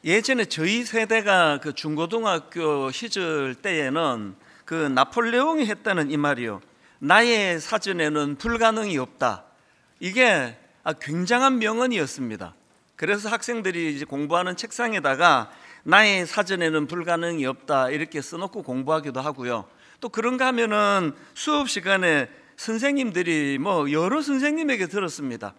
예전에 저희 세대가 그 중고등학교 시절 때에는 그 나폴레옹이 했다는 이 말이요, 나의 사전에는 불가능이 없다. 이게 굉장한 명언이었습니다. 그래서 학생들이 이제 공부하는 책상에다가 나의 사전에는 불가능이 없다 이렇게 써놓고 공부하기도 하고요. 또 그런가 하면은 수업 시간에 선생님들이 여러 선생님에게 들었습니다.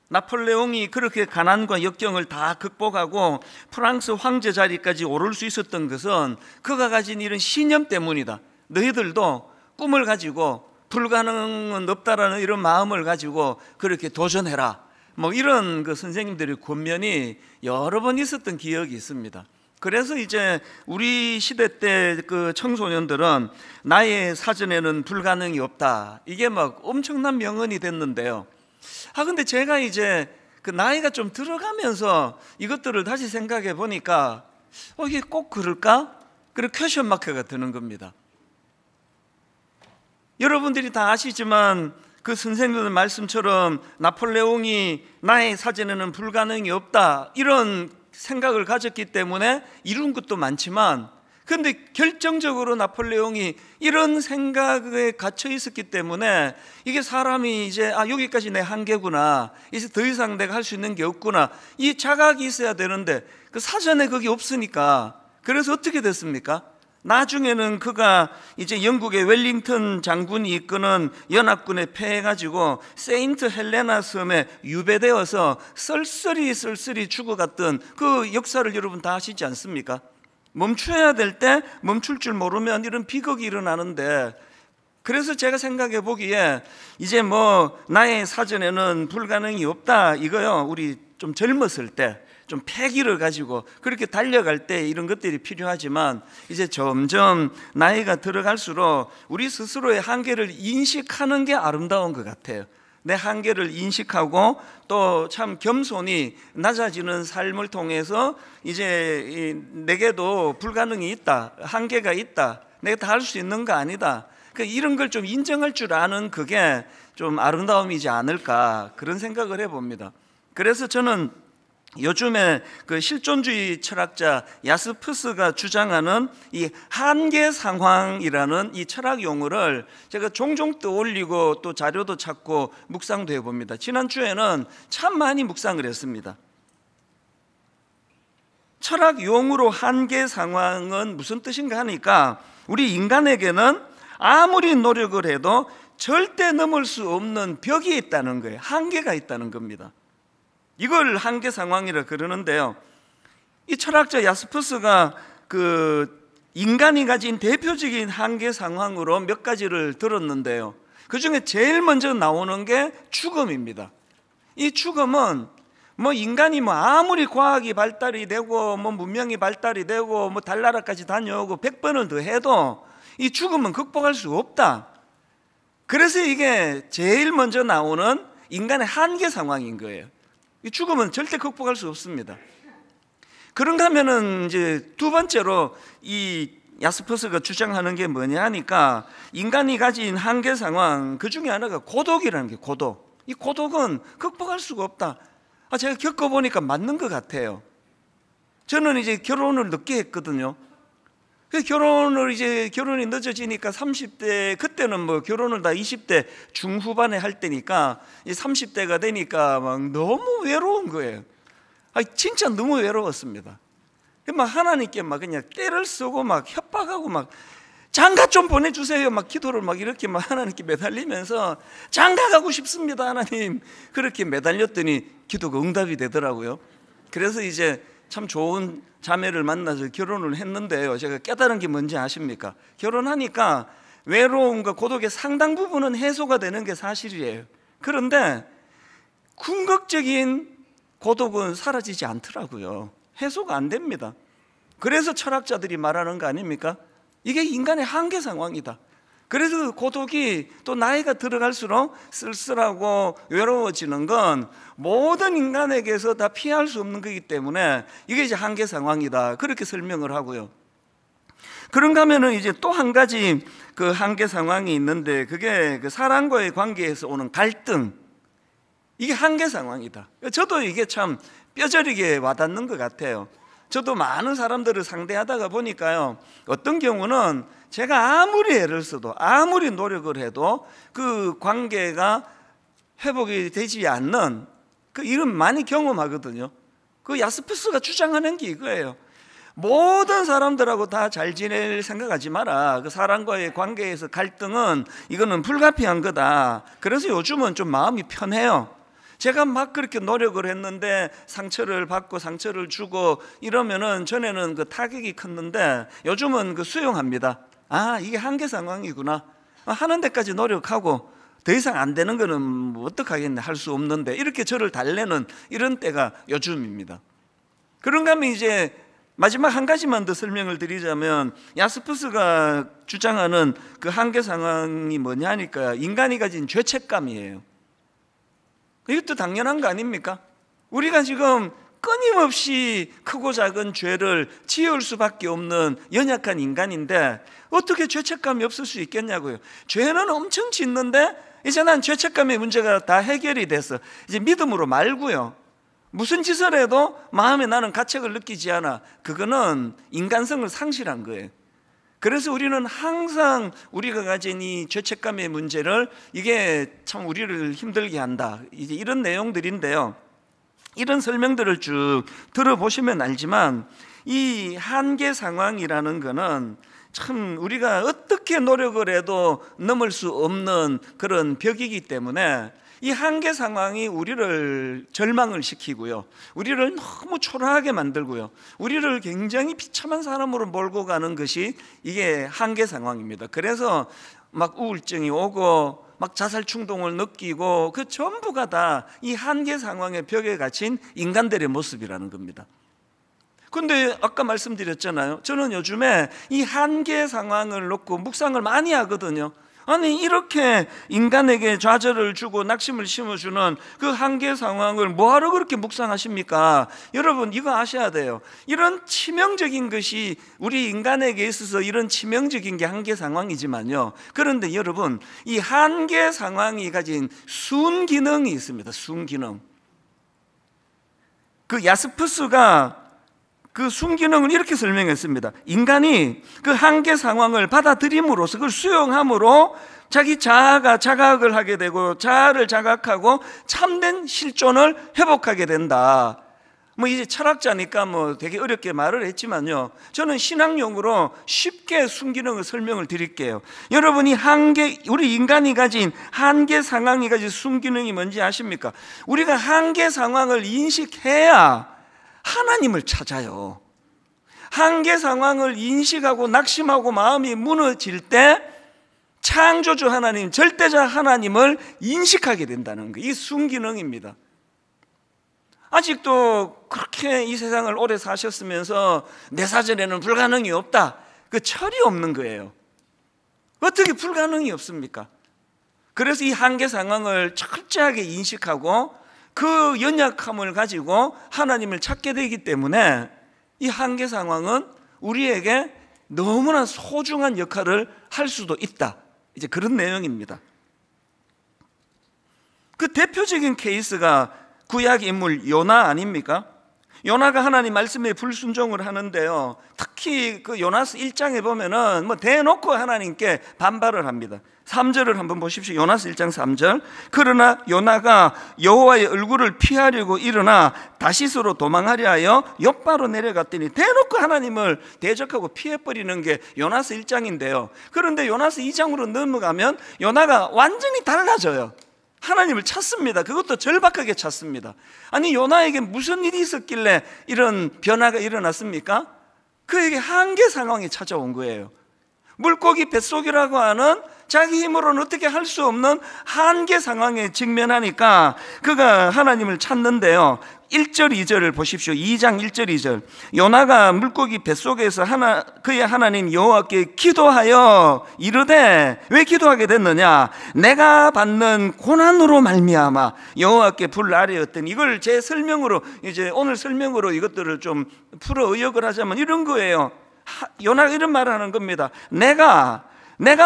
나폴레옹이 그렇게 가난과 역경을 다 극복하고 프랑스 황제 자리까지 오를 수 있었던 것은 그가 가진 이런 신념 때문이다. 너희들도 꿈을 가지고 불가능은 없다라는 이런 마음을 가지고 그렇게 도전해라. 이런 그 선생님들의 권면이 여러 번 있었던 기억이 있습니다. 그래서 이제 우리 시대 때 그 청소년들은 나의 사전에는 불가능이 없다. 이게 엄청난 명언이 됐는데요. 근데 제가 이제 그 나이가 좀 들어가면서 이것들을 다시 생각해 보니까 이게 꼭 그럴까? 그리고 퀘션 마크가 드는 겁니다. 여러분들이 다 아시지만 그 선생님들 말씀처럼 나폴레옹이 나의 사전에는 불가능이 없다 이런 생각을 가졌기 때문에 이룬 것도 많지만, 근데 결정적으로 나폴레옹이 이런 생각에 갇혀 있었기 때문에 이게 사람이 이제 여기까지 내 한계구나, 이제 더 이상 내가 할 수 있는 게 없구나, 이 자각이 있어야 되는데 그 사전에 그게 없으니까, 그래서 어떻게 됐습니까? 나중에는 그가 이제 영국의 웰링턴 장군이 이끄는 연합군에 패해가지고 세인트 헬레나 섬에 유배되어서 쓸쓸히 죽어갔던 그 역사를 여러분 다 아시지 않습니까? 멈춰야 될 때 멈출 줄 모르면 이런 비극이 일어나는데, 그래서 제가 생각해 보기에 이제 나의 사전에는 불가능이 없다 이거요, 우리 좀 젊었을 때 좀 패기를 가지고 그렇게 달려갈 때 이런 것들이 필요하지만, 이제 점점 나이가 들어갈수록 우리 스스로의 한계를 인식하는 게 아름다운 것 같아요. 내 한계를 인식하고 또 참 겸손히 낮아지는 삶을 통해서 이제 내게도 불가능이 있다, 한계가 있다, 내가 다 할 수 있는 거 아니다, 이런 걸 좀 인정할 줄 아는 그게 좀 아름다움이지 않을까, 그런 생각을 해봅니다. 그래서 저는 요즘에 그 실존주의 철학자 야스퍼스가 주장하는 이 한계 상황이라는 이 철학 용어를 제가 종종 떠올리고 또 자료도 찾고 묵상도 해봅니다. 지난주에는 참 많이 묵상을 했습니다. 철학 용어로 한계 상황은 무슨 뜻인가 하니까, 우리 인간에게는 아무리 노력을 해도 절대 넘을 수 없는 벽이 있다는 거예요. 한계가 있다는 겁니다. 이걸 한계 상황이라 그러는데요, 이 철학자 야스퍼스가 그 인간이 가진 대표적인 한계 상황으로 몇 가지를 들었는데요, 그 중에 제일 먼저 나오는 게 죽음입니다. 이 죽음은 인간이 아무리 과학이 발달이 되고 문명이 발달이 되고 달나라까지 다녀오고 100번을 더 해도 이 죽음은 극복할 수 없다. 그래서 이게 제일 먼저 나오는 인간의 한계 상황인 거예요. 이 죽음은 절대 극복할 수 없습니다. 그런가 하면은 이제 두 번째로 이 야스퍼스가 주장하는 게 뭐냐 하니까, 인간이 가진 한계 상황 그 중에 하나가 고독이라는 게, 고독. 이 고독은 극복할 수가 없다. 제가 겪어보니까 맞는 것 같아요. 저는 이제 결혼을 늦게 했거든요. 결혼이 늦어지니까 30대, 그때는 결혼을 다 20대 중후반에 할 때니까 30대가 되니까 너무 외로운 거예요. 진짜 너무 외로웠습니다. 하나님께 그냥 떼를 쓰고 협박하고 장가 좀 보내주세요 기도를 이렇게 하나님께 매달리면서 장가 가고 싶습니다 하나님, 그렇게 매달렸더니 기도가 응답이 되더라고요. 그래서 이제 참 좋은 자매를 만나서 결혼을 했는데요, 제가 깨달은 게 뭔지 아십니까? 결혼하니까 외로움과 고독의 상당 부분은 해소가 되는 게 사실이에요. 그런데 궁극적인 고독은 사라지지 않더라고요. 해소가 안 됩니다. 그래서 철학자들이 말하는 거 아닙니까? 이게 인간의 한계 상황이다. 그래서 고독이 또 나이가 들어갈수록 쓸쓸하고 외로워지는 건 모든 인간에게서 다 피할 수 없는 거기 때문에 이게 이제 한계 상황이다, 그렇게 설명을 하고요. 그런가 하면은 이제 또 한 가지 그 한계 상황이 있는데, 그게 그 사람과의 관계에서 오는 갈등, 이게 한계 상황이다. 저도 이게 참 뼈저리게 와닿는 것 같아요. 저도 많은 사람들을 상대하다가 보니까요, 어떤 경우는 제가 아무리 애를 써도 아무리 노력을 해도 그 관계가 회복이 되지 않는 그 이런 많이 경험하거든요. 그 야스푸스가 주장하는 게 이거예요. 모든 사람들하고 다 잘 지낼 생각하지 마라. 그 사람과의 관계에서 갈등은 이거는 불가피한 거다. 그래서 요즘은 좀 마음이 편해요. 제가 막 그렇게 노력을 했는데 상처를 받고 상처를 주고 이러면은 전에는 그 타격이 컸는데 요즘은 그 수용합니다. 아, 이게 한계 상황이구나. 하는 데까지 노력하고 더 이상 안 되는 거는 뭐 어떡하겠네, 할 수 없는데, 이렇게 저를 달래는 이런 때가 요즘입니다. 그런가 하면 이제 마지막 한 가지만 더 설명을 드리자면, 야스푸스가 주장하는 그 한계 상황이 뭐냐니까 인간이 가진 죄책감이에요. 이것도 당연한 거 아닙니까? 우리가 지금 끊임없이 크고 작은 죄를 지을 수밖에 없는 연약한 인간인데 어떻게 죄책감이 없을 수 있겠냐고요. 죄는 엄청 짓는데 이제 난 죄책감의 문제가 다 해결이 됐어. 이제 믿음으로 말고요, 무슨 짓을 해도 마음에 나는 가책을 느끼지 않아. 그거는 인간성을 상실한 거예요. 그래서 우리는 항상 우리가 가진 이 죄책감의 문제를, 이게 참 우리를 힘들게 한다, 이제 이런 내용들인데요, 이런 설명들을 쭉 들어보시면 알지만 이 한계 상황이라는 거는 참 우리가 어떻게 노력을 해도 넘을 수 없는 그런 벽이기 때문에 이 한계 상황이 우리를 절망을 시키고요, 우리를 너무 초라하게 만들고요, 우리를 굉장히 비참한 사람으로 몰고 가는 것이 이게 한계 상황입니다. 그래서 막 우울증이 오고 막 자살 충동을 느끼고 그 전부가 다 이 한계 상황의 벽에 갇힌 인간들의 모습이라는 겁니다. 근데 아까 말씀드렸잖아요, 저는 요즘에 이 한계 상황을 놓고 묵상을 많이 하거든요. 아니, 이렇게 인간에게 좌절을 주고 낙심을 심어주는 그 한계 상황을 뭐하러 그렇게 묵상하십니까? 여러분, 이거 아셔야 돼요. 이런 치명적인 것이 우리 인간에게 있어서 이런 치명적인 게 한계 상황이지만요, 그런데 여러분, 이 한계 상황이 가진 순기능이 있습니다. 순기능. 그 야스푸스가 그 순기능을 이렇게 설명했습니다. 인간이 그 한계 상황을 받아들임으로써, 그걸 수용함으로 자기 자아가 자각을 하게 되고 자아를 자각하고 참된 실존을 회복하게 된다. 뭐 이제 철학자니까 뭐 되게 어렵게 말을 했지만요, 저는 신학용으로 쉽게 순기능을 설명을 드릴게요. 여러분이 우리 인간이 가진 한계 상황이 가진 순기능이 뭔지 아십니까? 우리가 한계 상황을 인식해야 하나님을 찾아요. 한계 상황을 인식하고 낙심하고 마음이 무너질 때 창조주 하나님, 절대자 하나님을 인식하게 된다는 거, 이 순기능입니다. 아직도 그렇게 이 세상을 오래 사셨으면서 내 사전에는 불가능이 없다, 그 철이 없는 거예요. 어떻게 불가능이 없습니까? 그래서 이 한계 상황을 철저하게 인식하고 그 연약함을 가지고 하나님을 찾게 되기 때문에 이 한계 상황은 우리에게 너무나 소중한 역할을 할 수도 있다, 이제 그런 내용입니다. 그 대표적인 케이스가 구약 인물 요나 아닙니까? 요나가 하나님 말씀에 불순종을 하는데요, 특히 그 요나서 1장에 보면은 뭐 대놓고 하나님께 반발을 합니다. 3절을 한번 보십시오. 요나서 1장 3절. 그러나 요나가 여호와의 얼굴을 피하려고 일어나 다시스로 도망하려 하여 욥바로 내려갔더니 대놓고 하나님을 대적하고 피해버리는 게 요나서 1장인데요 그런데 요나서 2장으로 넘어가면 요나가 완전히 달라져요. 하나님을 찾습니다. 그것도 절박하게 찾습니다. 아니, 요나에게 무슨 일이 있었길래 이런 변화가 일어났습니까? 그에게 한계 상황이 찾아온 거예요. 물고기 뱃속이라고 하는 자기 힘으로는 어떻게 할 수 없는 한계 상황에 직면하니까 그가 하나님을 찾는데요, 1절 2절을 보십시오. 2장 1절 2절. 요나가 물고기 뱃속에서 그의 하나님 여호와께 기도하여 이르되, 왜 기도하게 됐느냐? 내가 받는 고난으로 말미암아 여호와께 불 아뢰었더니, 이걸 제 설명으로, 이제 오늘 설명으로 이것들을 좀 풀어 의역을 하자면 이런 거예요. 요나가 이런 말을 하는 겁니다. 내가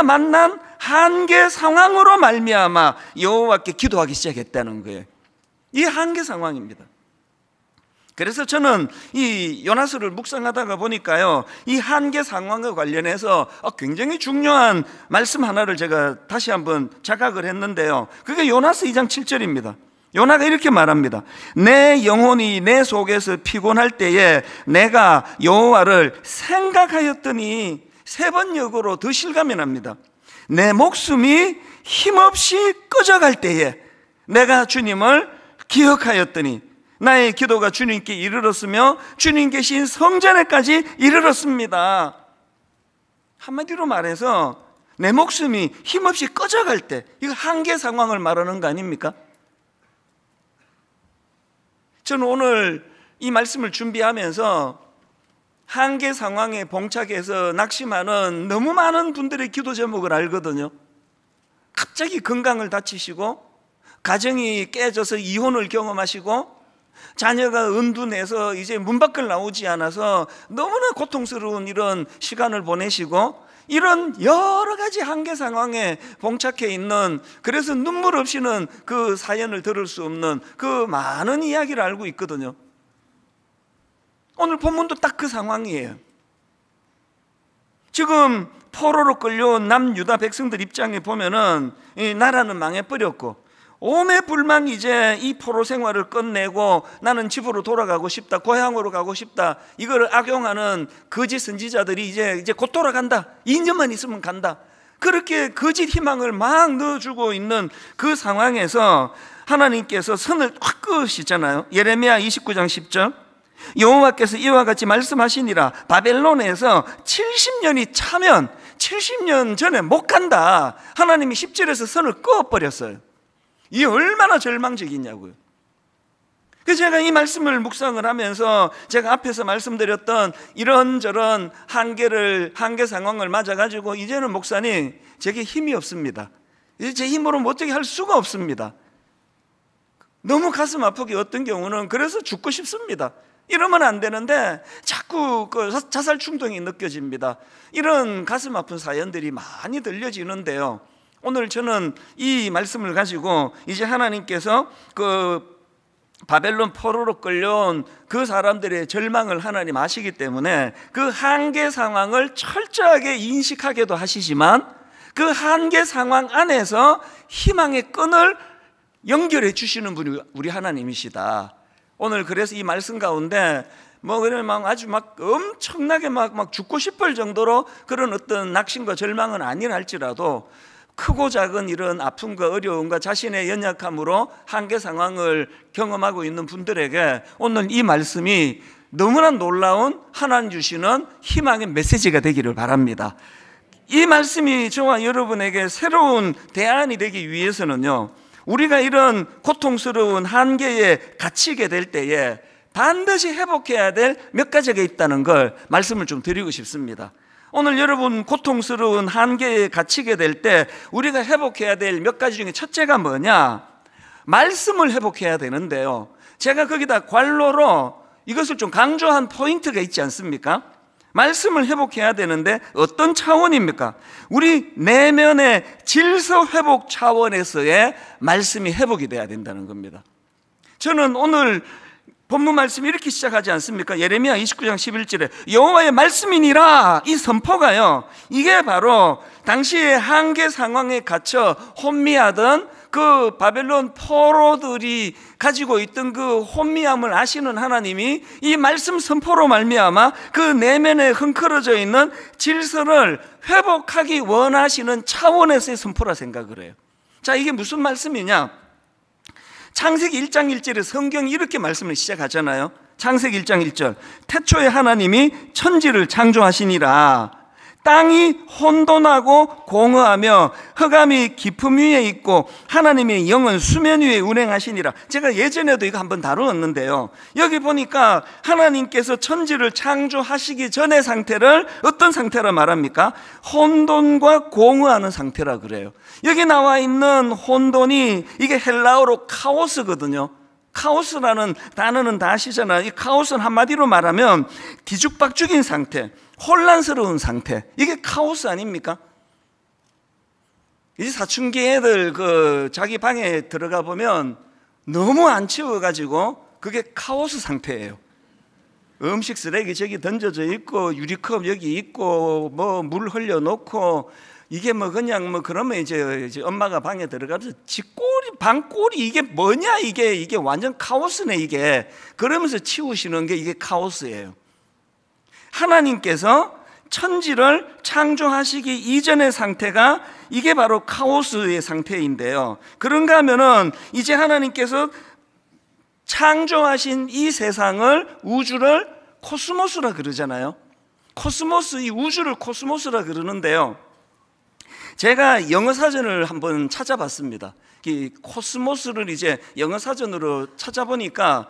만난 한계 상황으로 말미암아 여호와께 기도하기 시작했다는 거예요. 이 한계 상황입니다. 그래서 저는 이 요나서를 묵상하다가 보니까요, 이 한계 상황과 관련해서 굉장히 중요한 말씀 하나를 제가 다시 한번 자각을 했는데요, 그게 요나서 2장 7절입니다. 요나가 이렇게 말합니다. 내 영혼이 내 속에서 피곤할 때에 내가 여호와를 생각하였더니, 세 번 역으로 더 실감이 납니다. 내 목숨이 힘없이 꺼져갈 때에 내가 주님을 기억하였더니 나의 기도가 주님께 이르렀으며 주님 계신 성전에까지 이르렀습니다. 한마디로 말해서 내 목숨이 힘없이 꺼져갈 때, 이거 한계 상황을 말하는 거 아닙니까? 저는 오늘 이 말씀을 준비하면서 한계 상황에 봉착해서 낙심하는 너무 많은 분들의 기도 제목을 알거든요. 갑자기 건강을 다치시고, 가정이 깨져서 이혼을 경험하시고, 자녀가 은둔해서 이제 문 밖을 나오지 않아서 너무나 고통스러운 이런 시간을 보내시고, 이런 여러 가지 한계 상황에 봉착해 있는, 그래서 눈물 없이는 그 사연을 들을 수 없는 그 많은 이야기를 알고 있거든요. 오늘 본문도 딱 그 상황이에요. 지금 포로로 끌려온 남유다 백성들 입장에 보면은 이 나라는 망해버렸고, 오매불망 이제 이 포로 생활을 끝내고 나는 집으로 돌아가고 싶다, 고향으로 가고 싶다, 이걸 악용하는 거짓 선지자들이 이제 곧 돌아간다, 2년만 있으면 간다, 그렇게 거짓 희망을 막 넣어주고 있는 그 상황에서 하나님께서 선을 확 그으시잖아요. 예레미야 29장 10절, 여호와께서 이와 같이 말씀하시니라, 바벨론에서 70년이 차면 70년 전에 못 간다. 하나님이 10절에서 선을 그어버렸어요. 이게 얼마나 절망적이냐고요. 그래서 제가 이 말씀을 묵상을 하면서 제가 앞에서 말씀드렸던 이런저런 한계 상황을 맞아가지고, 이제는 목사님 제게 힘이 없습니다. 이제 제 힘으로 뭐 어떻게 할 수가 없습니다. 너무 가슴 아프게 어떤 경우는 그래서 죽고 싶습니다. 이러면 안 되는데 자꾸 그 자살 충동이 느껴집니다. 이런 가슴 아픈 사연들이 많이 들려지는데요, 오늘 저는 이 말씀을 가지고 이제 하나님께서 그 바벨론 포로로 끌려온 그 사람들의 절망을 하나님 아시기 때문에 그 한계 상황을 철저하게 인식하게도 하시지만, 그 한계 상황 안에서 희망의 끈을 연결해 주시는 분이 우리 하나님이시다. 오늘 그래서 이 말씀 가운데 그러면 아주 엄청나게 죽고 싶을 정도로 그런 어떤 낙심과 절망은 아니라 할지라도, 크고 작은 이런 아픔과 어려움과 자신의 연약함으로 한계 상황을 경험하고 있는 분들에게 오늘 이 말씀이 너무나 놀라운 하나님 주시는 희망의 메시지가 되기를 바랍니다. 이 말씀이 저와 여러분에게 새로운 대안이 되기 위해서는요, 우리가 이런 고통스러운 한계에 갇히게 될 때에 반드시 회복해야 될 몇 가지가 있다는 걸 말씀을 좀 드리고 싶습니다. 오늘 여러분 고통스러운 한계에 갇히게 될 때 우리가 회복해야 될 몇 가지 중에 첫째가 뭐냐? 말씀을 회복해야 되는데요, 제가 거기다 관로로 이것을 좀 강조한 포인트가 있지 않습니까? 말씀을 회복해야 되는데 어떤 차원입니까? 우리 내면의 질서 회복 차원에서의 말씀이 회복이 돼야 된다는 겁니다. 저는 오늘 본문 말씀이 이렇게 시작하지 않습니까? 예레미야 29장 11절에 여호와의 말씀이니라, 이 선포가요, 이게 바로 당시의 한계 상황에 갇혀 혼미하던 그 바벨론 포로들이 가지고 있던 그 혼미함을 아시는 하나님이 이 말씀 선포로 말미암아 그 내면에 흥크러져 있는 질서를 회복하기 원하시는 차원에서의 선포라 생각을 해요. 자, 이게 무슨 말씀이냐? 창세기 1장 1절에 성경이 이렇게 말씀을 시작하잖아요. 창세기 1장 1절, 태초에 하나님이 천지를 창조하시니라. 땅이 혼돈하고 공허하며 흑암이 깊음 위에 있고 하나님의 영은 수면 위에 운행하시니라. 제가 예전에도 이거 한번 다루었는데요, 여기 보니까 하나님께서 천지를 창조하시기 전의 상태를 어떤 상태라 말합니까? 혼돈과 공허하는 상태라 그래요. 여기 나와 있는 혼돈이 이게 헬라어로 카오스거든요. 카오스라는 단어는 다 아시잖아요. 이 카오스는 한마디로 말하면 뒤죽박죽인 상태, 혼란스러운 상태, 이게 카오스 아닙니까? 이제 사춘기 애들 자기 방에 들어가 보면 너무 안 치워가지고 그게 카오스 상태예요. 음식 쓰레기 저기 던져져 있고 유리컵 여기 있고 뭐 물 흘려놓고 이게 뭐 그냥 뭐 그러면 이제 엄마가 방에 들어가서 집꼬리 방꼬리 이게 뭐냐 이게 완전 카오스네 이게 그러면서 치우시는 게 이게 카오스예요. 하나님께서 천지를 창조하시기 이전의 상태가 이게 바로 카오스의 상태인데요. 그런가 하면은 이제 하나님께서 창조하신 이 세상을 우주를 코스모스라 그러잖아요. 코스모스, 이 우주를 코스모스라 그러는데요. 제가 영어 사전을 한번 찾아봤습니다. 이 코스모스를 이제 영어 사전으로 찾아보니까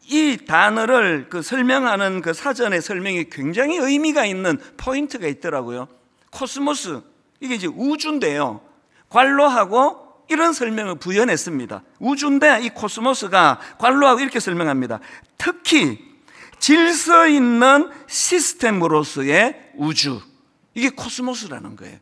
이 단어를 설명하는 그 사전의 설명이 굉장히 의미가 있는 포인트가 있더라고요. 코스모스, 이게 이제 우주인데요. 관로하고 이런 설명을 부연했습니다. 우주인데 이 코스모스가 관로하고 이렇게 설명합니다. 특히 질서 있는 시스템으로서의 우주, 이게 코스모스라는 거예요.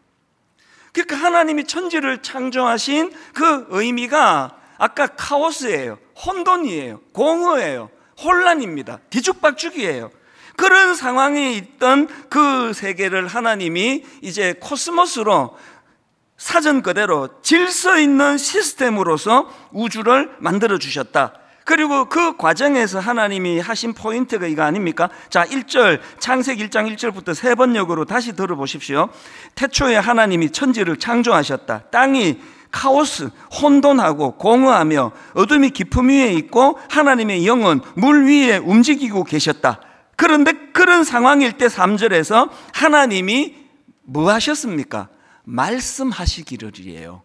그러니까 하나님이 천지를 창조하신 그 의미가 아까 카오스예요, 혼돈이에요, 공허예요, 혼란입니다, 뒤죽박죽이에요. 그런 상황에 있던 그 세계를 하나님이 이제 코스모스로 사전 그대로 질서 있는 시스템으로서 우주를 만들어 주셨다. 그리고 그 과정에서 하나님이 하신 포인트가 이거 아닙니까? 자, 1절 창세기 1장 1절부터 3번역으로 다시 들어보십시오. 태초에 하나님이 천지를 창조하셨다. 땅이 카오스, 혼돈하고 공허하며 어둠이 깊음 위에 있고 하나님의 영은 물 위에 움직이고 계셨다. 그런데 그런 상황일 때 3절에서 하나님이 뭐 하셨습니까? 말씀하시기를이에요.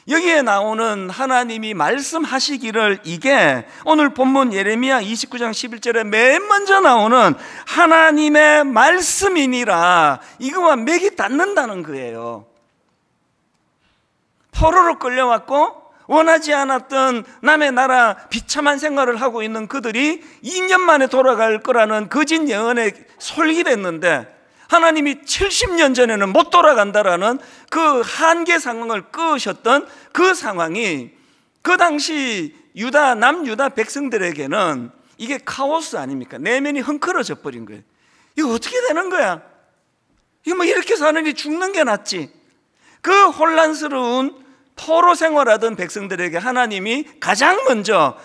여기에 나오는 하나님이 말씀하시기를, 이게 오늘 본문 예레미야 29장 11절에 맨 먼저 나오는 하나님의 말씀이니라, 이거와 맥이 닿는다는 거예요. 포로로 끌려왔고 원하지 않았던 남의 나라 비참한 생활을 하고 있는 그들이 2년 만에 돌아갈 거라는 거짓 예언에 솔깃했는데 하나님이 70년 전에는 못 돌아간다라는 그 한계 상황을 끄셨던 그 상황이 그 당시 유다, 남유다 백성들에게는 이게 카오스 아닙니까? 내면이 헝클어져 버린 거예요. 이거 어떻게 되는 거야? 이거 뭐 이렇게 사느니 죽는 게 낫지. 그 혼란스러운 포로 생활하던 백성들에게 하나님이 가장 먼저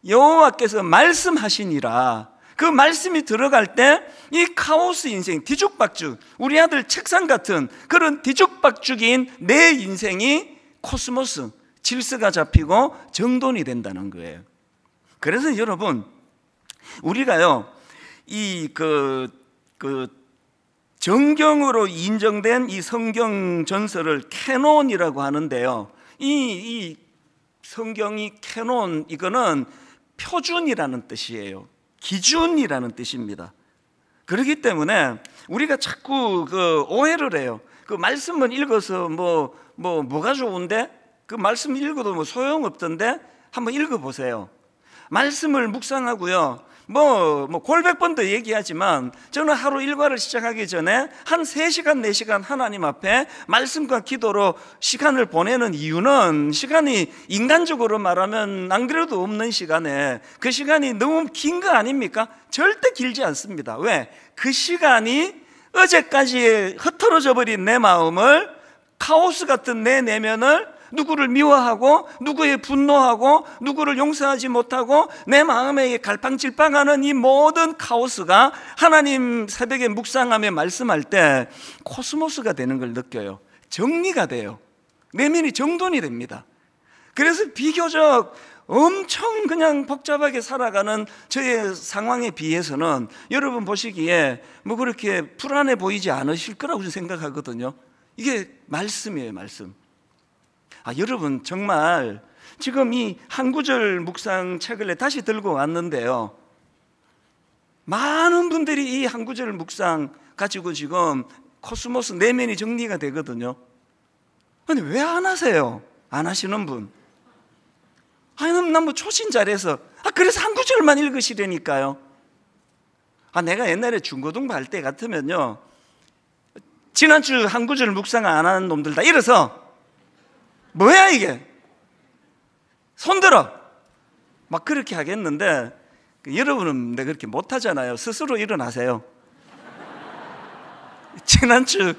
여호와께서 말씀하시니라, 그 말씀이 들어갈 때 이 카오스 인생, 뒤죽박죽, 우리 아들 책상 같은 그런 뒤죽박죽인 내 인생이 코스모스, 질서가 잡히고 정돈이 된다는 거예요. 그래서 여러분, 우리가요 이 정경으로 인정된 이 성경 전설을 캐논이라고 하는데요. 이 성경이 캐논, 이거는 표준이라는 뜻이에요. 기준이라는 뜻입니다. 그렇기 때문에 우리가 자꾸 오해를 해요. 그 말씀은 읽어서 뭐가 좋은데 그 말씀 읽어도 뭐 소용없던데 한번 읽어보세요. 말씀을 묵상하고요. 골백 번 더 얘기하지만 저는 하루 일과를 시작하기 전에 한 3시간, 4시간 하나님 앞에 말씀과 기도로 시간을 보내는 이유는, 시간이 인간적으로 말하면 안 그래도 없는 시간에 그 시간이 너무 긴 거 아닙니까? 절대 길지 않습니다. 왜? 그 시간이 어제까지 흩어져 버린 내 마음을, 카오스 같은 내 내면을, 누구를 미워하고 누구에 분노하고 누구를 용서하지 못하고 내 마음에 갈팡질팡하는 이 모든 카오스가 하나님 새벽에 묵상하며 말씀할 때 코스모스가 되는 걸 느껴요. 정리가 돼요. 내면이 정돈이 됩니다. 그래서 비교적 엄청 그냥 복잡하게 살아가는 저의 상황에 비해서는 여러분 보시기에 뭐 그렇게 불안해 보이지 않으실 거라고 생각하거든요. 이게 말씀이에요, 말씀. 여러분 정말 지금 이 한 구절 묵상 책을 다시 들고 왔는데요, 많은 분들이 이 한 구절 묵상 가지고 지금 코스모스 내면이 정리가 되거든요. 근데 왜 안 하세요? 안 하시는 분. 난 뭐 초신자라서 그래서 한 구절만 읽으시려니까요. 내가 옛날에 중고등부 할 때 같으면요, 지난주 한 구절 묵상 안 하는 놈들 다 일어서 뭐야 이게? 손들어! 막 그렇게 하겠는데, 여러분은 그렇게 못하잖아요. 스스로 일어나세요. 지난주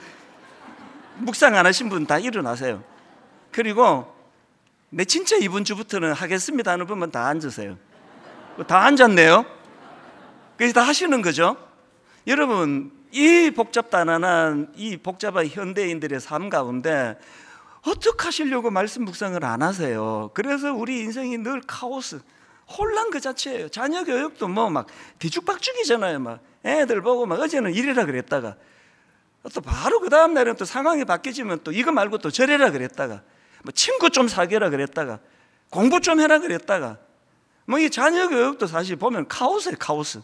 묵상 안 하신 분 다 일어나세요. 그리고 진짜 이번 주부터는 하겠습니다 하는 분만 다 앉으세요. 다 앉았네요. 그래서 다 하시는 거죠. 여러분, 이 복잡다난한 이 복잡한 현대인들의 삶 가운데 어떻게 하시려고 말씀 묵상을 안 하세요? 그래서 우리 인생이 늘 카오스, 혼란 그 자체예요. 자녀 교육도 뭐 막 뒤죽박죽이잖아요. 막 애들 보고 막 어제는 이래라 그랬다가 또 바로 그 다음 날은 또 상황이 바뀌지면 또 이거 말고 또 저래라 그랬다가 뭐 친구 좀 사귀라 그랬다가 공부 좀 해라 그랬다가 뭐 이 자녀 교육도 사실 보면 카오스예요. 카오스.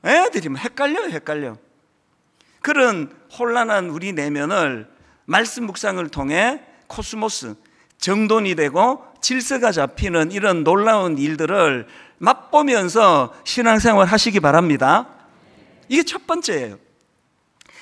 애들이 뭐 헷갈려. 그런 혼란한 우리 내면을 말씀 묵상을 통해 코스모스, 정돈이 되고 질서가 잡히는 이런 놀라운 일들을 맛보면서 신앙생활 하시기 바랍니다. 이게 첫 번째예요.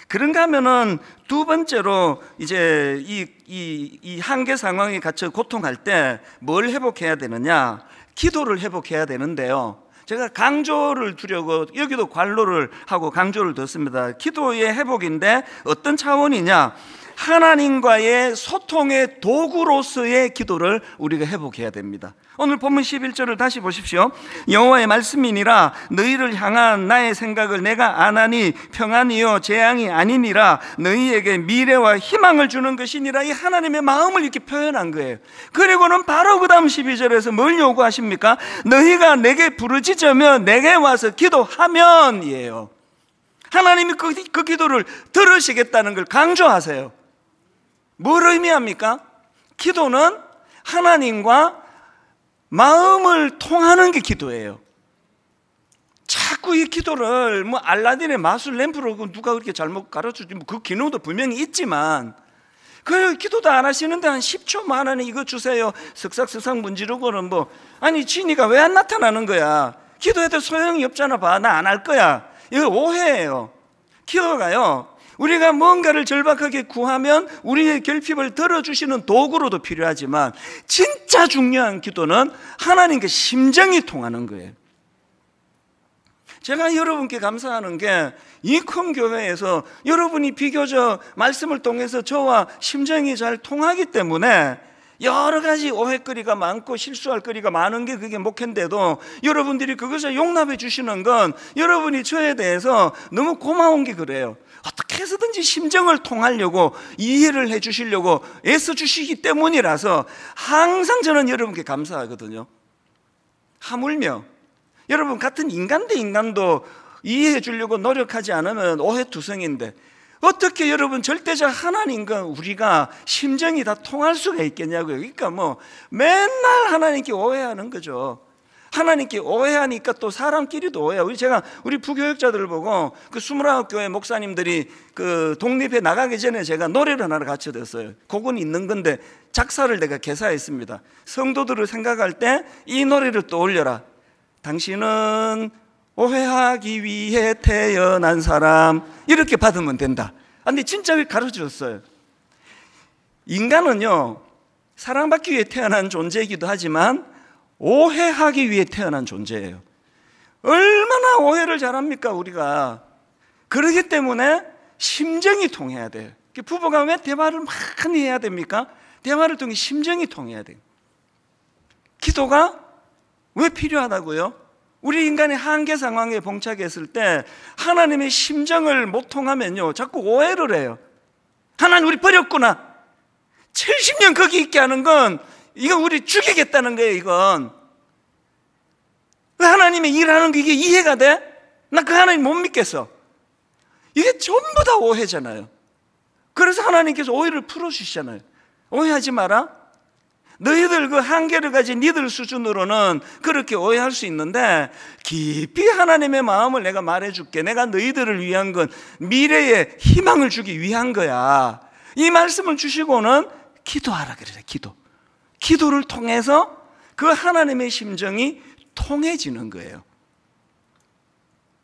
그런가 하면은 두 번째로 이제 이 한계 상황에 갇혀 고통할 때 뭘 회복해야 되느냐? 기도를 회복해야 되는데요. 제가 강조를 두려고 여기도 관로를 하고 강조를 뒀습니다. 기도의 회복인데 어떤 차원이냐? 하나님과의 소통의 도구로서의 기도를 우리가 회복해야 됩니다. 오늘 본문 11절을 다시 보십시오. 여호와의 말씀이니라 너희를 향한 나의 생각을 내가 아나니 평안이요 재앙이 아니니라 너희에게 미래와 희망을 주는 것이니라. 이 하나님의 마음을 이렇게 표현한 거예요. 그리고는 바로 그 다음 12절에서 뭘 요구하십니까? 너희가 내게 부르짖으면 내게 와서 기도하면 이에요. 하나님이 그 기도를 들으시겠다는 걸 강조하세요. 뭘 의미합니까? 기도는 하나님과 마음을 통하는 게 기도예요. 자꾸 이 기도를 뭐 알라딘의 마술 램프로 누가 그렇게 잘못 가르쳐주지, 그 기능도 분명히 있지만 그 기도도 안 하시는데 한 10초 만에 이거 주세요 슥싹슥싹 문지르고는 뭐 아니 진이가 왜 안 나타나는 거야? 기도해도 소용이 없잖아. 봐, 나 안 할 거야. 이거 오해예요. 기도가요, 우리가 뭔가를 절박하게 구하면 우리의 결핍을 들어주시는 도구로도 필요하지만 진짜 중요한 기도는 하나님께 심정이 통하는 거예요. 제가 여러분께 감사하는 게 이 큰 교회에서 여러분이 비교적 말씀을 통해서 저와 심정이 잘 통하기 때문에 여러 가지 오해거리가 많고 실수할 거리가 많은 게 그게 목회인데도 여러분들이 그것을 용납해 주시는 건 여러분이 저에 대해서 너무 고마운 게 그래요. 어떻게 해서든지 심정을 통하려고 이해를 해 주시려고 애써 주시기 때문이라서 항상 저는 여러분께 감사하거든요. 하물며 여러분 같은 인간 대 인간도 이해해 주려고 노력하지 않으면 오해투성인데 어떻게 여러분 절대적 하나님과 우리가 심정이 다 통할 수가 있겠냐고요. 그러니까 뭐 맨날 하나님께 오해하는 거죠. 하나님께 오해하니까 또 사람끼리도 오해하고. 우리 부교육자들 보고 그 29교회 목사님들이 그 독립해 나가기 전에 제가 노래를 하나 같이 들었어요. 곡은 있는 건데 작사를 내가 개사했습니다. 성도들을 생각할 때 이 노래를 떠올려라. 당신은 오해하기 위해 태어난 사람, 이렇게 받으면 된다. 근데 진짜 가르쳐줬어요. 인간은요, 사랑받기 위해 태어난 존재이기도 하지만 오해하기 위해 태어난 존재예요. 얼마나 오해를 잘합니까 우리가. 그렇기 때문에 심정이 통해야 돼요. 부부가 왜 대화를 많이 해야 됩니까? 대화를 통해 심정이 통해야 돼요. 기도가 왜 필요하다고요? 우리 인간의 한계 상황에 봉착했을 때 하나님의 심정을 못 통하면요 자꾸 오해를 해요. 하나님 우리 버렸구나. 70년 거기 있게 하는 건 이건 우리 죽이겠다는 거예요. 이건 하나님의 일하는 게 이게 이해가 돼? 나 그 하나님 못 믿겠어. 이게 전부 다 오해잖아요. 그래서 하나님께서 오해를 풀어주시잖아요. 오해하지 마라. 너희들 그 한계를 가진 니들 수준으로는 그렇게 오해할 수 있는데 깊이 하나님의 마음을 내가 말해줄게. 내가 너희들을 위한 건 미래에 희망을 주기 위한 거야. 이 말씀을 주시고는 기도하라 그래요. 기도를 통해서 그 하나님의 심정이 통해지는 거예요.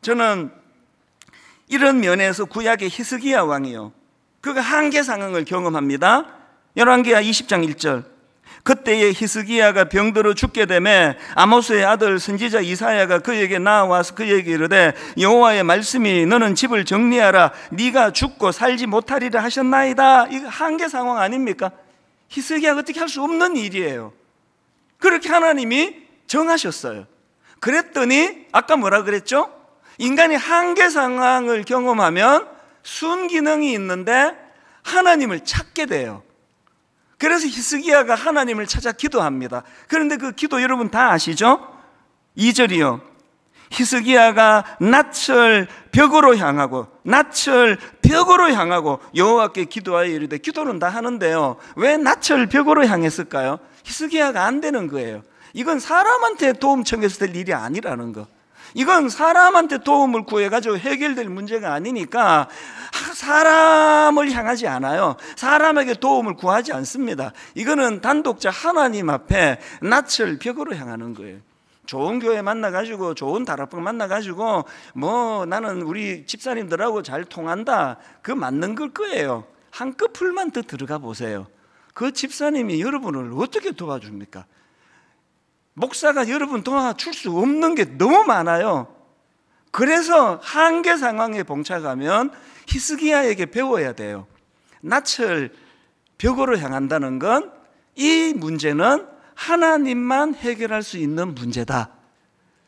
저는 이런 면에서 구약의 히스기야 왕이요, 그가 한계 상황을 경험합니다. 열왕기하 20장 1절. 그때에 히스기야가 병들어 죽게 되매 아모스의 아들 선지자 이사야가 그에게 나와서 그에게 이르되 여호와의 말씀이 너는 집을 정리하라 네가 죽고 살지 못하리라 하셨나이다. 이거 한계 상황 아닙니까? 히스기야가 어떻게 할 수 없는 일이에요. 그렇게 하나님이 정하셨어요. 그랬더니 아까 뭐라 그랬죠? 인간이 한계 상황을 경험하면 순기능이 있는데 하나님을 찾게 돼요. 그래서 히스기야가 하나님을 찾아 기도합니다. 그런데 그 기도 여러분 다 아시죠? 2절이요. 히스기야가 낯을 벽으로 향하고 여호와께 기도하여 이르되, 기도는 다 하는데요, 왜 낯을 벽으로 향했을까요? 히스기야가 안 되는 거예요. 이건 사람한테 도움 청해서 될 일이 아니라는 거. 이건 사람한테 도움을 구해가지고 해결될 문제가 아니니까 사람을 향하지 않아요. 사람에게 도움을 구하지 않습니다. 이거는 단독자 하나님 앞에 낯을 벽으로 향하는 거예요. 좋은 교회 만나가지고 좋은 다락방 만나가지고 뭐 나는 우리 집사님들하고 잘 통한다, 그 맞는 걸 거예요. 한꺼풀만 더 들어가 보세요. 그 집사님이 여러분을 어떻게 도와줍니까? 목사가 여러분 도와줄 수 없는 게 너무 많아요. 그래서 한계 상황에 봉착하면 히스기야에게 배워야 돼요. 낯을 벽으로 향한다는 건 이 문제는 하나님만 해결할 수 있는 문제다.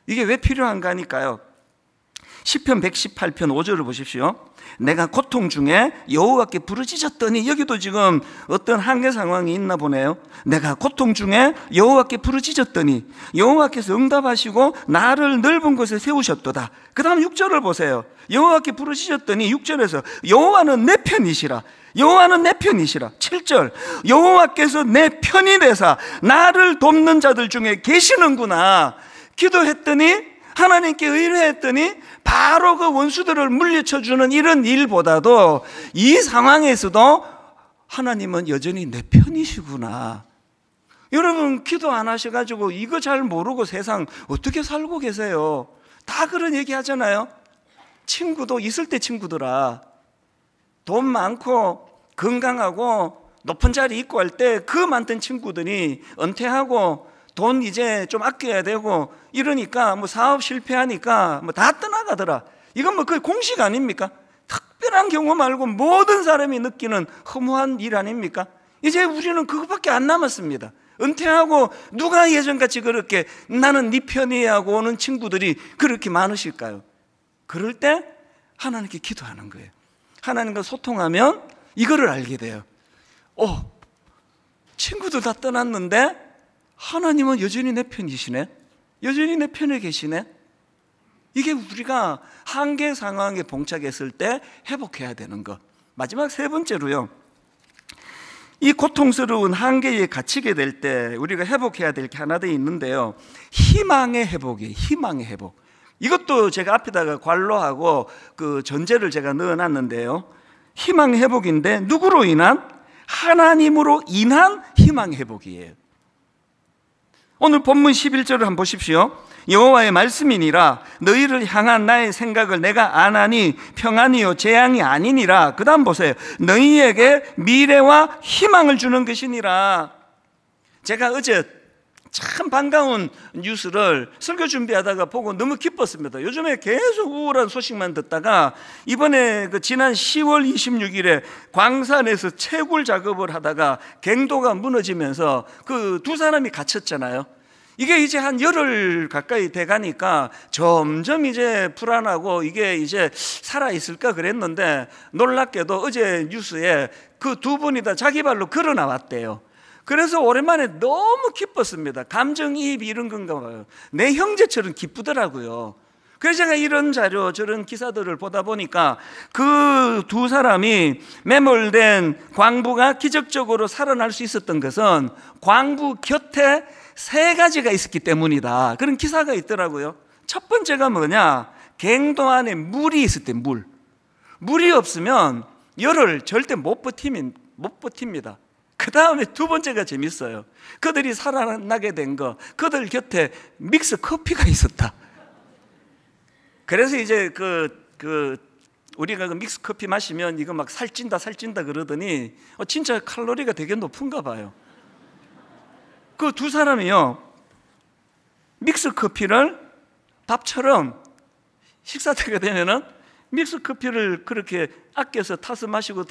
이게 왜 필요한가 하니까요, 시편 118편 5절을 보십시오. 내가 고통 중에 여호와께 부르짖었더니, 여기도 지금 어떤 한계 상황이 있나 보네요. 내가 고통 중에 여호와께 부르짖었더니 여호와께서 응답하시고 나를 넓은 곳에 세우셨도다. 그 다음 6절을 보세요. 여호와께 부르짖었더니 6절에서 여호와는 내 편이시라. 여호와는 내 편이시라. 7절 여호와께서 내 편이 되사 나를 돕는 자들 중에 계시는구나. 기도했더니, 하나님께 의뢰했더니 바로 그 원수들을 물리쳐주는 이런 일보다도 이 상황에서도 하나님은 여전히 내 편이시구나. 여러분 기도 안 하셔가지고 이거 잘 모르고 세상 어떻게 살고 계세요? 다 그런 얘기 하잖아요. 친구도 있을 때 친구들아, 돈 많고 건강하고 높은 자리 있고 할 때 그 많던 친구들이 은퇴하고 돈 이제 좀 아껴야 되고 이러니까 뭐 사업 실패하니까 뭐 다 떠나가더라. 이건 뭐 거의 공식 아닙니까? 특별한 경우 말고 모든 사람이 느끼는 허무한 일 아닙니까? 이제 우리는 그것밖에 안 남았습니다. 은퇴하고 누가 예전같이 그렇게 나는 네 편이야 하고 오는 친구들이 그렇게 많으실까요? 그럴 때 하나님께 기도하는 거예요. 하나님과 소통하면 이거를 알게 돼요. 친구들 다 떠났는데 하나님은 여전히 내 편이시네, 여전히 내 편에 계시네. 이게 우리가 한계 상황에 봉착했을 때 회복해야 되는 것. 마지막 세 번째로요, 이 고통스러운 한계에 갇히게 될 때 우리가 회복해야 될 게 하나 더 있는데요, 희망의 회복이에요. 희망의 회복. 이것도 제가 앞에다가 괄로하고 그 전제를 제가 넣어놨는데요, 희망 회복인데 누구로 인한? 하나님으로 인한 희망 회복이에요. 오늘 본문 11절을 한번 보십시오. 여호와의 말씀이니라 너희를 향한 나의 생각을 내가 아나니 평안이요 재앙이 아니니라. 그 다음 보세요. 너희에게 미래와 희망을 주는 것이니라. 제가 어제 참 반가운 뉴스를 설교 준비하다가 보고 너무 기뻤습니다. 요즘에 계속 우울한 소식만 듣다가 이번에 지난 10월 26일에 광산에서 채굴 작업을 하다가 갱도가 무너지면서 그 두 사람이 갇혔잖아요. 이게 이제 한 열흘 가까이 돼 가니까 점점 이제 불안하고 이게 이제 살아있을까 그랬는데, 놀랍게도 어제 뉴스에 그 두 분이 다 자기 발로 걸어 나왔대요. 그래서 오랜만에 너무 기뻤습니다. 감정이입이 이런 건가 봐요. 내 형제처럼 기쁘더라고요. 그래서 제가 이런 자료 저런 기사들을 보다 보니까 그 두 사람이 매몰된 광부가 기적적으로 살아날 수 있었던 것은 광부 곁에 세 가지가 있었기 때문이다. 그런 기사가 있더라고요. 첫 번째가 뭐냐, 갱도 안에 물이 있을 때 물이 없으면 열을 절대 못 버팁니다. 그 다음에 두 번째가 재밌어요. 그들이 살아나게 된 거, 그들 곁에 믹스 커피가 있었다. 그래서 이제 우리가 그 믹스 커피 마시면 이거 막 살찐다 그러더니 진짜 칼로리가 되게 높은가 봐요. 그 두 사람이요, 믹스 커피를 밥처럼 식사 때가 되면은 믹스 커피를 그렇게 아껴서 타서 마시고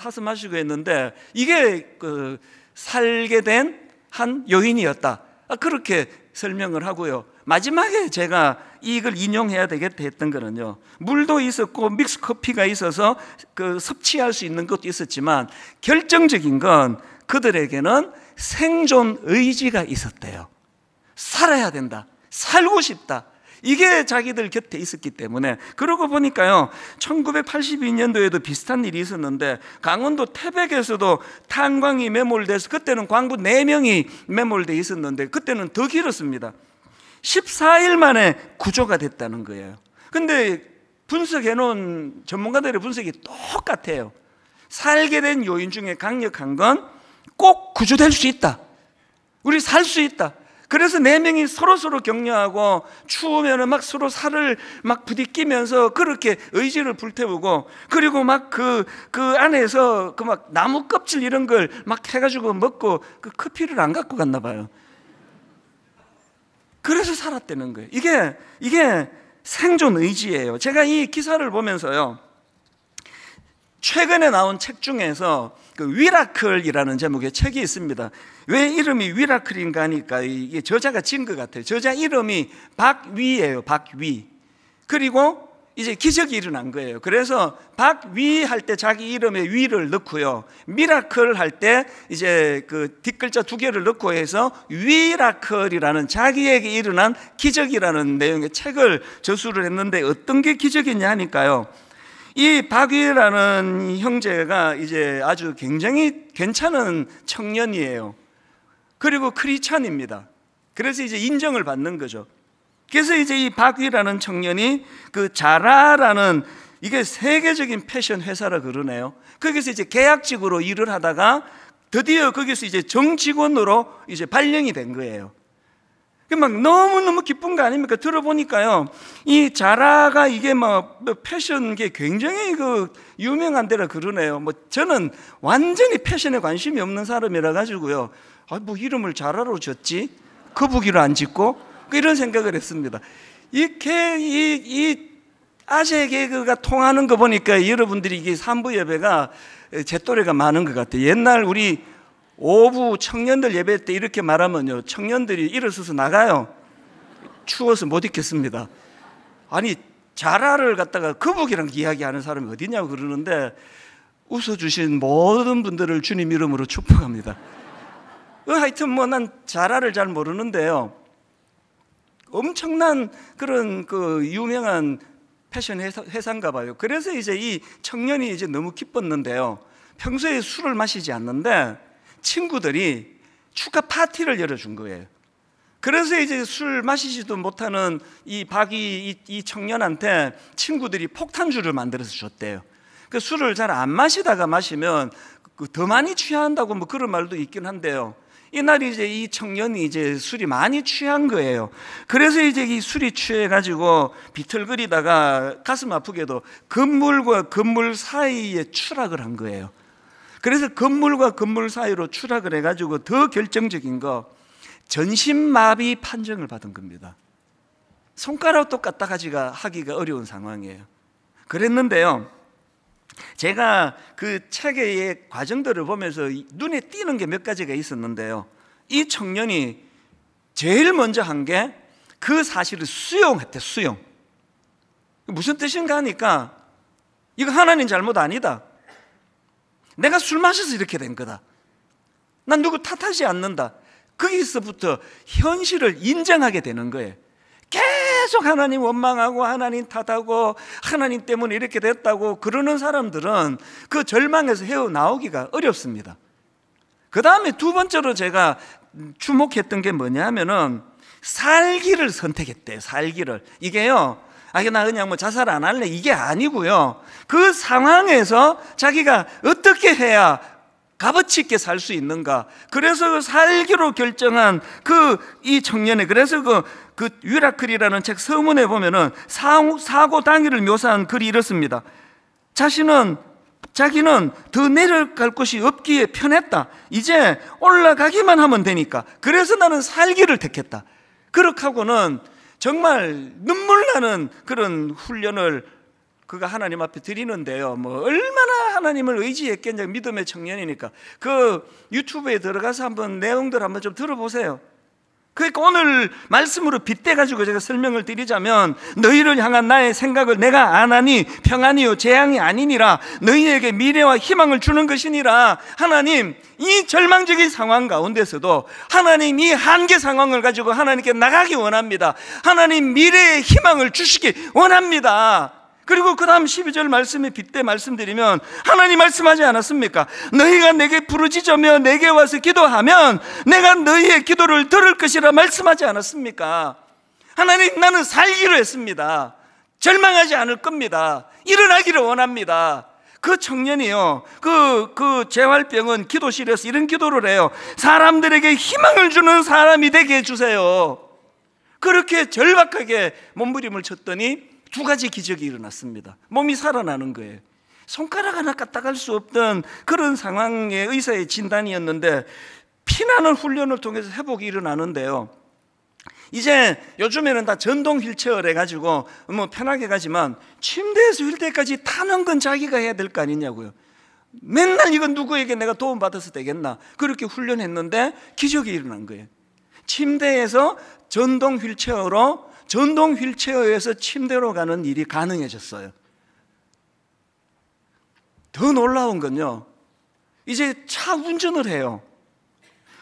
했는데 이게 그 살게 된 한 요인이었다, 그렇게 설명을 하고요. 마지막에 제가 이걸 인용해야 되겠다 했던 거는요, 물도 있었고 믹스 커피가 있어서 그 섭취할 수 있는 것도 있었지만 결정적인 건 그들에게는 생존 의지가 있었대요. 살아야 된다, 살고 싶다, 이게 자기들 곁에 있었기 때문에. 그러고 보니까요, 1982년도에도 비슷한 일이 있었는데 강원도 태백에서도 탄광이 매몰돼서, 그때는 광부 4명이 매몰돼 있었는데 그때는 더 길었습니다. 14일 만에 구조가 됐다는 거예요. 근데 분석해 놓은 전문가들의 분석이 똑같아요. 살게 된 요인 중에 강력한 건 꼭 구조될 수 있다, 우리 살 수 있다. 그래서 4명이 서로 격려하고 추우면 막 서로 살을 막 부딪히면서 그렇게 의지를 불태우고, 그리고 막 그 안에서 그 막 나무 껍질 이런 걸 막 해가지고 먹고 그 커피를 안 갖고 갔나 봐요. 그래서 살았다는 거예요. 이게 생존 의지예요. 제가 이 기사를 보면서요, 최근에 나온 책 중에서 그 위라클이라는 제목의 책이 있습니다. 왜 이름이 위라클인가 하니까 이게 저자가 지은 것 같아요. 저자 이름이 박위예요. 박위. 그리고 이제 기적이 일어난 거예요. 그래서 박위 할 때 자기 이름에 위를 넣고요, 미라클 할 때 이제 그 뒷글자 2개를 넣고 해서 위라클이라는 자기에게 일어난 기적이라는 내용의 책을 저술을 했는데, 어떤 게 기적이냐 하니까요, 이 박위라는 형제가 이제 아주 굉장히 괜찮은 청년이에요. 그리고 크리스찬입니다. 그래서 이제 인정을 받는 거죠. 그래서 이제 이 박위라는 청년이 그 자라라는, 이게 세계적인 패션 회사라 그러네요. 거기서 이제 계약직으로 일을 하다가 드디어 거기서 이제 정직원으로 이제 발령이 된 거예요. 막 너무너무 기쁜 거 아닙니까? 들어보니까요, 이 자라가 이게 막 패션계 굉장히 그 유명한 데라 그러네요. 뭐 저는 완전히 패션에 관심이 없는 사람이라 가지고요, 뭐 이름을 자라로 졌지, 거북이로 안 짓고, 이런 생각을 했습니다. 이 아재 개그가 통하는 거 보니까 여러분들이 이게 산부 예배가 제 또래가 많은 것 같아요. 옛날 우리 오부 청년들 예배 때 이렇게 말하면요, 청년들이 일어서서 나가요. 추워서 못 있겠습니다. 아니, 자라를 갖다가 거북이랑 이야기하는 사람이 어디냐고 그러는데, 웃어주신 모든 분들을 주님 이름으로 축복합니다. 하여튼 뭐 난 자라를 잘 모르는데요, 엄청난 그런 그 유명한 패션 회사인가 봐요. 그래서 이제 이 청년이 이제 너무 기뻤는데요, 평소에 술을 마시지 않는데 친구들이 축하 파티를 열어준 거예요. 그래서 이제 술 마시지도 못하는 이 박이 이 청년한테 친구들이 폭탄주를 만들어서 줬대요. 그 술을 잘 안 마시다가 마시면 더 많이 취한다고 뭐 그런 말도 있긴 한데요, 이날 이제 이 청년이 이제 술이 많이 취한 거예요. 그래서 이제 이 술이 취해가지고 비틀거리다가 가슴 아프게도 건물과 건물 사이에 추락을 한 거예요. 그래서 건물과 건물 사이로 추락을 해가지고 더 결정적인 거, 전신마비 판정을 받은 겁니다. 손가락도 까딱하기가 하기가 어려운 상황이에요. 그랬는데요, 제가 그 책의 과정들을 보면서 눈에 띄는 게 몇 가지가 있었는데요, 이 청년이 제일 먼저 한 게 그 사실을 수용했대. 수용. 무슨 뜻인가 하니까, 이거 하나님 잘못 아니다, 내가 술 마셔서 이렇게 된 거다, 난 누구 탓하지 않는다. 거기서부터 현실을 인정하게 되는 거예요. 계속 하나님 원망하고 하나님 탓하고 하나님 때문에 이렇게 됐다고 그러는 사람들은 그 절망에서 헤어나오기가 어렵습니다. 그 다음에 두 번째로 제가 주목했던 게 뭐냐 하면은 살기를 선택했대요. 살기를. 이게요, 나 그냥 뭐 자살 안 할래, 이게 아니고요, 그 상황에서 자기가 어떻게 해야 값어치 있게 살 수 있는가, 그래서 살기로 결정한 이 청년의, 그래서 그 위라클이라는 책 서문에 보면은 사고 당일을 묘사한 글이 이렇습니다. 자신은 자기는 더 내려갈 곳이 없기에 편했다. 이제 올라가기만 하면 되니까. 그래서 나는 살기를 택했다. 그렇게 하고는 정말 눈물 나는 그런 훈련을 그가 하나님 앞에 드리는데요. 뭐 얼마나 하나님을 의지했겠냐. 믿음의 청년이니까. 그 유튜브에 들어가서 한번 내용들 한번 좀 들어보세요. 그러니까 오늘 말씀으로 빗대가지고 제가 설명을 드리자면, 너희를 향한 나의 생각을 내가 아나니 평안이요 재앙이 아니니라, 너희에게 미래와 희망을 주는 것이니라. 하나님, 이 절망적인 상황 가운데서도 하나님 이 한계 상황을 가지고 하나님께 나가기 원합니다. 하나님 미래의 희망을 주시기 원합니다. 그리고 그 다음 12절 말씀에 빗대 말씀드리면, 하나님 말씀하지 않았습니까? 너희가 내게 부르짖으며 내게 와서 기도하면 내가 너희의 기도를 들을 것이라 말씀하지 않았습니까? 하나님, 나는 살기로 했습니다. 절망하지 않을 겁니다. 일어나기를 원합니다. 그 청년이요, 그 재활병은 기도실에서 이런 기도를 해요. 사람들에게 희망을 주는 사람이 되게 해주세요. 그렇게 절박하게 몸부림을 쳤더니 2가지 기적이 일어났습니다. 몸이 살아나는 거예요. 손가락 하나 까딱할 수 없던 그런 상황의 의사의 진단이었는데, 피나는 훈련을 통해서 회복이 일어나는데요. 이제 요즘에는 다 전동 휠체어를 해가지고 뭐 편하게 가지만, 침대에서 휠 때까지 타는 건 자기가 해야 될 거 아니냐고요. 맨날 이건 누구에게 내가 도움받아서 되겠나. 그렇게 훈련했는데 기적이 일어난 거예요. 침대에서 전동 휠체어에서 침대로 가는 일이 가능해졌어요. 더 놀라운 건요, 이제 차 운전을 해요.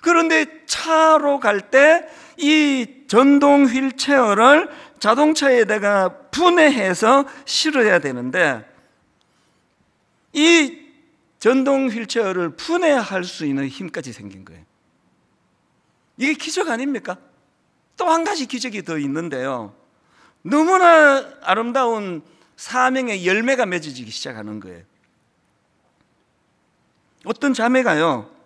그런데 차로 갈 때 이 전동 휠체어를 자동차에다가 분해해서 실어야 되는데, 이 전동 휠체어를 분해할 수 있는 힘까지 생긴 거예요. 이게 기적 아닙니까? 또 한 가지 기적이 더 있는데요, 너무나 아름다운 사명의 열매가 맺어지기 시작하는 거예요. 어떤 자매가요,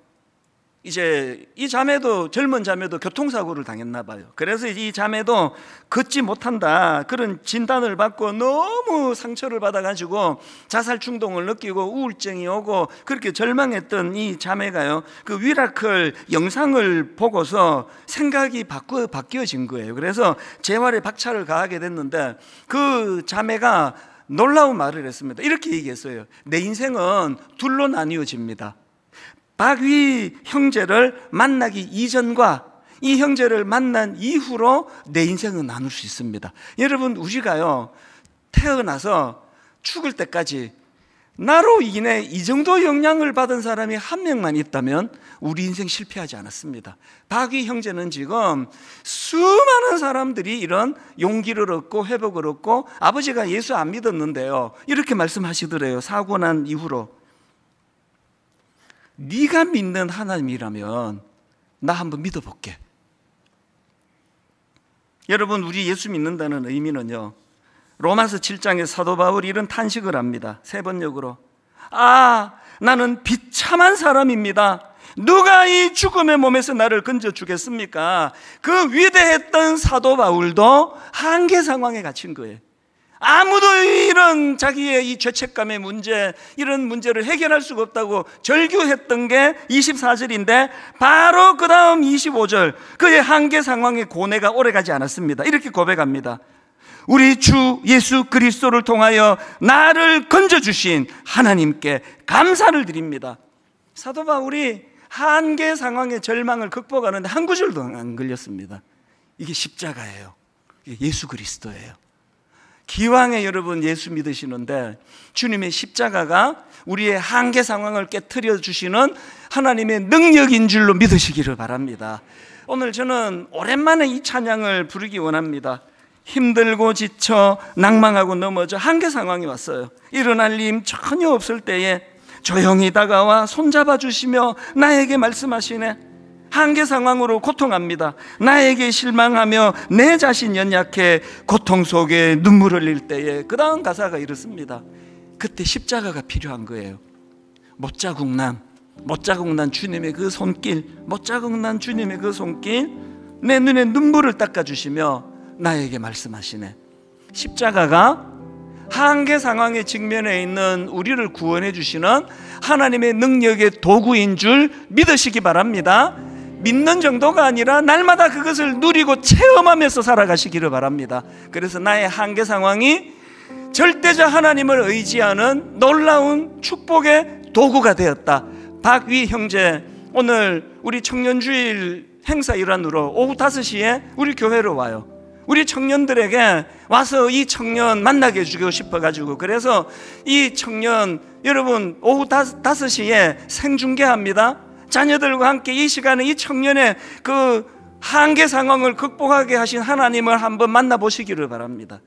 이제 이 자매도, 젊은 자매도 교통사고를 당했나 봐요. 그래서 이 자매도 걷지 못한다 그런 진단을 받고 너무 상처를 받아가지고 자살 충동을 느끼고 우울증이 오고 그렇게 절망했던 이 자매가요, 그 미라클 영상을 보고서 생각이 바뀌어진 거예요. 그래서 재활에 박차를 가하게 됐는데, 그 자매가 놀라운 말을 했습니다. 이렇게 얘기했어요. 내 인생은 둘로 나뉘어집니다. 박위 형제를 만나기 이전과 이 형제를 만난 이후로 내 인생은 나눌 수 있습니다. 여러분, 우리가요, 태어나서 죽을 때까지 나로 인해 이 정도 영향을 받은 사람이 한 명만 있다면 우리 인생 실패하지 않았습니다. 박위 형제는 지금 수많은 사람들이 이런 용기를 얻고 회복을 얻고, 아버지가 예수 안 믿었는데요, 이렇게 말씀하시더래요. 사고 난 이후로, 네가 믿는 하나님이라면 나 한번 믿어볼게. 여러분, 우리 예수 믿는다는 의미는요, 로마서 7장에 사도 바울이 이런 탄식을 합니다. 3번역으로, 나는 비참한 사람입니다. 누가 이 죽음의 몸에서 나를 건져주겠습니까? 그 위대했던 사도 바울도 한계 상황에 갇힌 거예요. 아무도 이런 자기의 이 죄책감의 문제, 이런 문제를 해결할 수가 없다고 절규했던 게 24절인데, 바로 그 다음 25절, 그의 한계 상황의 고뇌가 오래가지 않았습니다. 이렇게 고백합니다. 우리 주 예수 그리스도를 통하여 나를 건져주신 하나님께 감사를 드립니다. 사도 바울이 한계 상황의 절망을 극복하는데 한 구절도 안 걸렸습니다. 이게 십자가예요. 이게 예수 그리스도예요. 기왕에 여러분 예수 믿으시는데, 주님의 십자가가 우리의 한계 상황을 깨트려 주시는 하나님의 능력인 줄로 믿으시기를 바랍니다. 오늘 저는 오랜만에 이 찬양을 부르기 원합니다. 힘들고 지쳐 낭망하고 넘어져 한계 상황이 왔어요. 일어날 힘 전혀 없을 때에 조용히 다가와 손잡아 주시며 나에게 말씀하시네. 한계 상황으로 고통합니다. 나에게 실망하며 내 자신 연약해 고통 속에 눈물을 흘릴 때에, 그 다음 가사가 이렇습니다. 그때 십자가가 필요한 거예요. 못자국난 주님의 그 손길, 못자국난 주님의 그 손길, 내 눈에 눈물을 닦아주시며 나에게 말씀하시네. 십자가가 한계 상황에 직면해 있는 우리를 구원해 주시는 하나님의 능력의 도구인 줄 믿으시기 바랍니다. 믿는 정도가 아니라 날마다 그것을 누리고 체험하면서 살아가시기를 바랍니다. 그래서 나의 한계 상황이 절대적 하나님을 의지하는 놀라운 축복의 도구가 되었다. 박위 형제, 오늘 우리 청년주일 행사 일환으로 오후 5시에 우리 교회로 와요. 우리 청년들에게 와서 이 청년 만나게 해주고 싶어가지고, 그래서 이 청년 여러분 오후 5시에 생중계합니다. 자녀들과 함께 이 시간에 이 청년의 그 한계 상황을 극복하게 하신 하나님을 한번 만나보시기를 바랍니다.